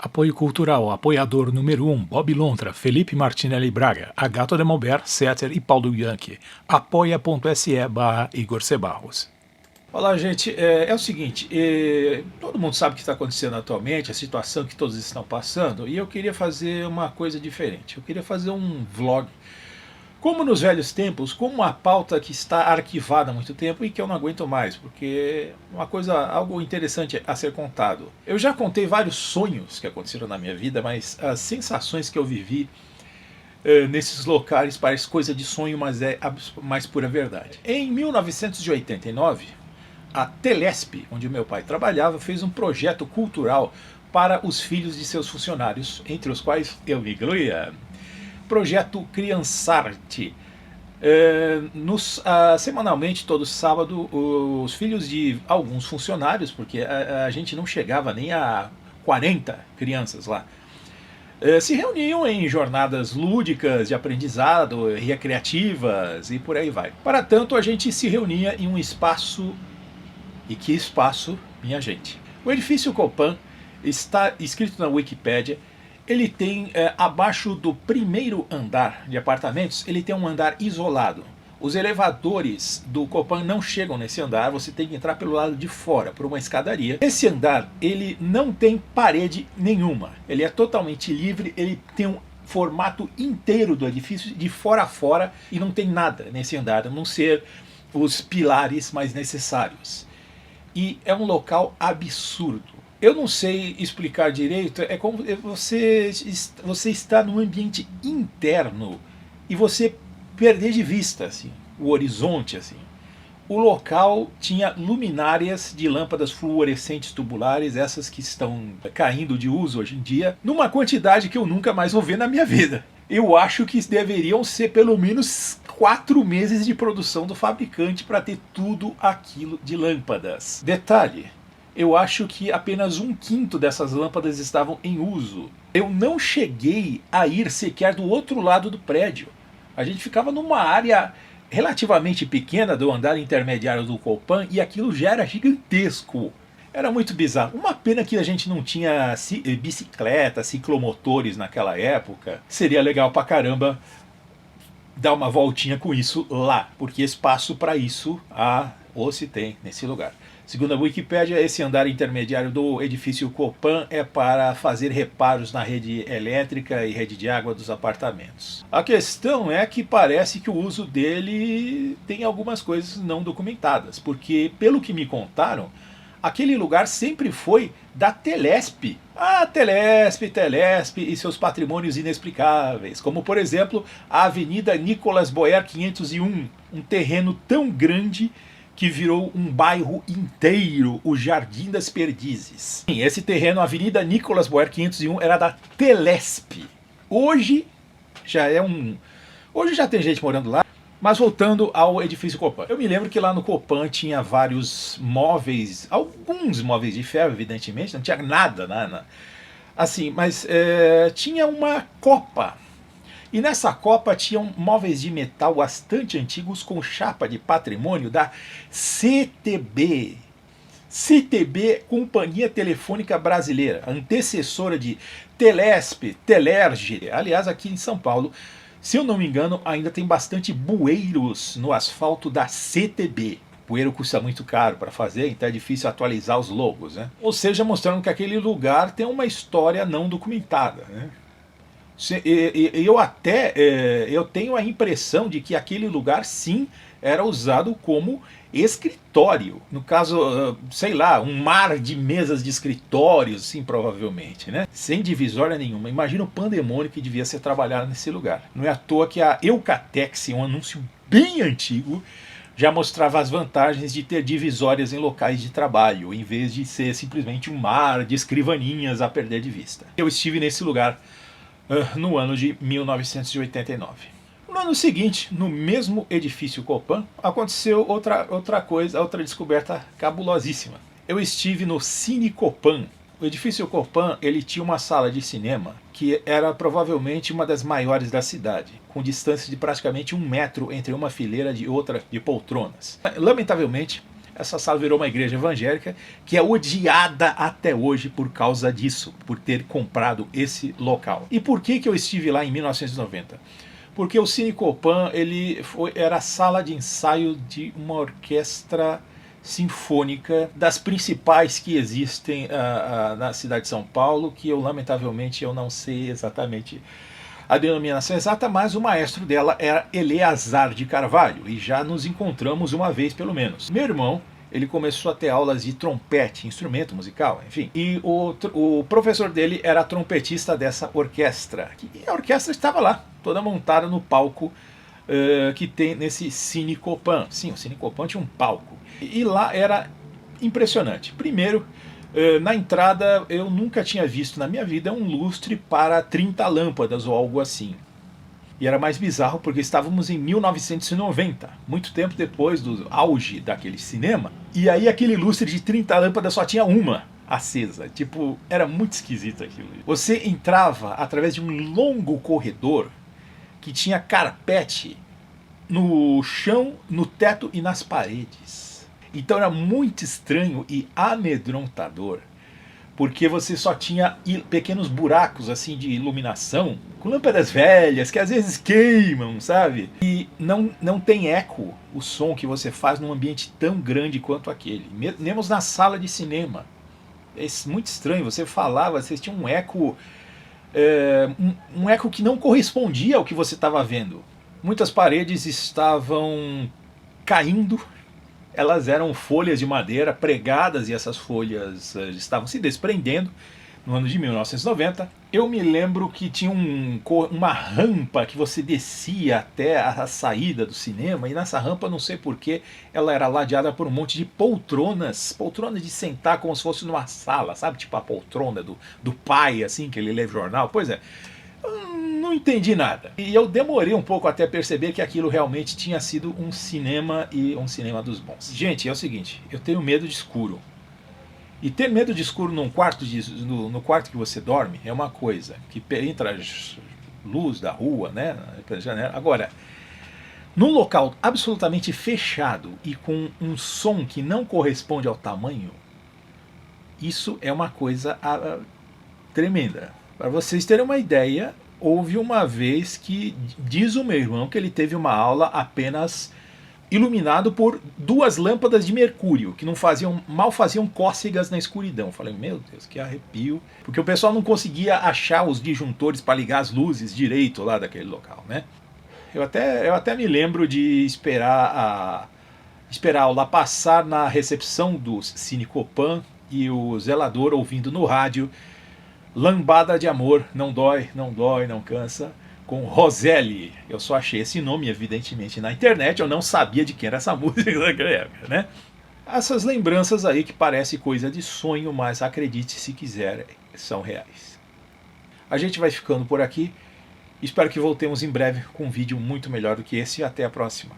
Apoio cultural, apoiador número 1, Bob Lontra, Felipe Martinelli Braga, Agato Demolbert, Setter e Paulo Yankee. apoia.se/Igor Sebarros. Olá, gente. É o seguinte, todo mundo sabe o que está acontecendo atualmente, a situação que todos estão passando, e eu queria fazer uma coisa diferente. Eu queria fazer um vlog, como nos velhos tempos, com uma pauta que está arquivada há muito tempo e que eu não aguento mais, porque algo interessante a ser contado. Eu já contei vários sonhos que aconteceram na minha vida, mas as sensações que eu vivi nesses locais parece coisa de sonho, mas é a mais pura verdade. Em 1989, a Telesp, onde o meu pai trabalhava, fez um projeto cultural para os filhos de seus funcionários, entre os quais eu me incluía. Projeto Criançarte. Semanalmente, todo sábado, os filhos de alguns funcionários, porque a gente não chegava nem a 40 crianças lá, se reuniam em jornadas lúdicas, de aprendizado, recreativas e por aí vai. Para tanto, a gente se reunia em um espaço. E que espaço, minha gente? O edifício Copan está escrito na Wikipédia. Ele tem, abaixo do primeiro andar de apartamentos, ele tem um andar isolado. Os elevadores do Copan não chegam nesse andar, você tem que entrar pelo lado de fora, por uma escadaria. Esse andar, ele não tem parede nenhuma, ele é totalmente livre, ele tem um formato inteiro do edifício, de fora a fora, e não tem nada nesse andar, a não ser os pilares mais necessários. E é um local absurdo. Eu não sei explicar direito, é como você está num ambiente interno e você perder de vista assim, o horizonte. Assim. O local tinha luminárias de lâmpadas fluorescentes tubulares, essas que estão caindo de uso hoje em dia, numa quantidade que eu nunca mais vou ver na minha vida. Eu acho que deveriam ser pelo menos 4 meses de produção do fabricante para ter tudo aquilo de lâmpadas. Detalhe, eu acho que apenas 1/5 dessas lâmpadas estavam em uso. Eu não cheguei a ir sequer do outro lado do prédio. A gente ficava numa área relativamente pequena do andar intermediário do Copan e aquilo já era gigantesco. Era muito bizarro. Uma pena que a gente não tinha bicicleta, ciclomotores naquela época. Seria legal pra caramba dar uma voltinha com isso lá, porque espaço para isso ou se tem nesse lugar. Segundo a Wikipédia, esse andar intermediário do edifício Copan é para fazer reparos na rede elétrica e rede de água dos apartamentos. A questão é que parece que o uso dele tem algumas coisas não documentadas, porque, pelo que me contaram, aquele lugar sempre foi da Telesp. A Telesp e seus patrimônios inexplicáveis, como por exemplo a Avenida Nicolas Boer 501, um terreno tão grande que virou um bairro inteiro, o Jardim das Perdizes. Sim, esse terreno, a Avenida Nicolas Boer 501, era da Telesp. Hoje já tem gente morando lá. Mas voltando ao edifício Copan. Eu me lembro que lá no Copan tinha vários móveis, alguns móveis de ferro, evidentemente, não tinha nada. Assim, mas tinha uma copa. E nessa copa tinham móveis de metal bastante antigos com chapa de patrimônio da CTB. CTB, Companhia Telefônica Brasileira, antecessora de Telesp, Telerge. Aliás, aqui em São Paulo, se eu não me engano, ainda tem bastante bueiros no asfalto da CTB. Bueiro custa muito caro para fazer, então é difícil atualizar os logos, né? Ou seja, mostrando que aquele lugar tem uma história não documentada, né? Eu tenho a impressão de que aquele lugar sim era usado como escritório. No caso, sei lá, um mar de mesas de escritórios, sim, provavelmente, né? Sem divisória nenhuma. Imagina o pandemônio que devia ser trabalhado nesse lugar. Não é à toa que a Eucatex, um anúncio bem antigo, já mostrava as vantagens de ter divisórias em locais de trabalho, em vez de ser simplesmente um mar de escrivaninhas a perder de vista. Eu estive nesse lugar no ano de 1989. No ano seguinte, no mesmo edifício Copan, aconteceu outra descoberta cabulosíssima. Eu estive no Cine Copan. O edifício Copan, ele tinha uma sala de cinema que era provavelmente uma das maiores da cidade, com distância de praticamente 1 metro entre uma fileira de outra de poltronas. Lamentavelmente, essa sala virou uma igreja evangélica que é odiada até hoje por causa disso, por ter comprado esse local. E por que eu estive lá em 1990? Porque o Cine Copan era a sala de ensaio de uma orquestra sinfônica das principais que existem na cidade de São Paulo, que eu lamentavelmente eu não sei exatamente a denominação exata, mas o maestro dela era Eleazar de Carvalho, e já nos encontramos uma vez pelo menos. Meu irmão, ele começou a ter aulas de trompete, instrumento musical, enfim, e o professor dele era trompetista dessa orquestra, e a orquestra estava lá, toda montada no palco que tem nesse Cine Copan. Sim, o Cine Copan tinha um palco, e lá era impressionante. Primeiro, na entrada, eu nunca tinha visto na minha vida um lustre para 30 lâmpadas ou algo assim. E era mais bizarro porque estávamos em 1990, muito tempo depois do auge daquele cinema. E aí aquele lustre de 30 lâmpadas só tinha uma acesa. Tipo, era muito esquisito aquilo. Você entrava através de um longo corredor que tinha carpete no chão, no teto e nas paredes. Então era muito estranho e amedrontador, porque você só tinha pequenos buracos assim de iluminação, com lâmpadas velhas que às vezes queimam, sabe? E não tem eco o som que você faz num ambiente tão grande quanto aquele, mesmo na sala de cinema. É muito estranho, você falava, você tinha um eco, um eco que não correspondia ao que você estava vendo. Muitas paredes estavam caindo. Elas eram folhas de madeira pregadas e essas folhas estavam se desprendendo no ano de 1990. Eu me lembro que tinha uma rampa que você descia até a saída do cinema, e nessa rampa, não sei porquê, ela era ladeada por um monte de poltronas de sentar como se fosse numa sala, sabe? Tipo a poltrona do pai, assim, que ele lê jornal. Pois é, não entendi nada. E eu demorei um pouco até perceber que aquilo realmente tinha sido um cinema, e um cinema dos bons. Gente, é o seguinte, eu tenho medo de escuro. E ter medo de escuro no quarto que você dorme é uma coisa, que entra luz da rua, né, pela janela. Agora, num local absolutamente fechado e com um som que não corresponde ao tamanho, isso é uma coisa tremenda. Para vocês terem uma ideia, houve uma vez que diz o meu irmão que ele teve uma aula apenas iluminado por 2 lâmpadas de mercúrio, que mal faziam cócegas na escuridão. Eu falei, meu Deus, que arrepio. Porque o pessoal não conseguia achar os disjuntores para ligar as luzes direito lá daquele local, né? Eu até me lembro de esperar a aula passar na recepção do Cine Copan e o zelador ouvindo no rádio Lambada de Amor, não dói, não dói, não cansa, com Roseli. Eu só achei esse nome, evidentemente, na internet, eu não sabia de quem era essa música naquela época, né? Essas lembranças aí que parece coisa de sonho, mas acredite se quiser, são reais. A gente vai ficando por aqui, espero que voltemos em breve com um vídeo muito melhor do que esse, e até a próxima.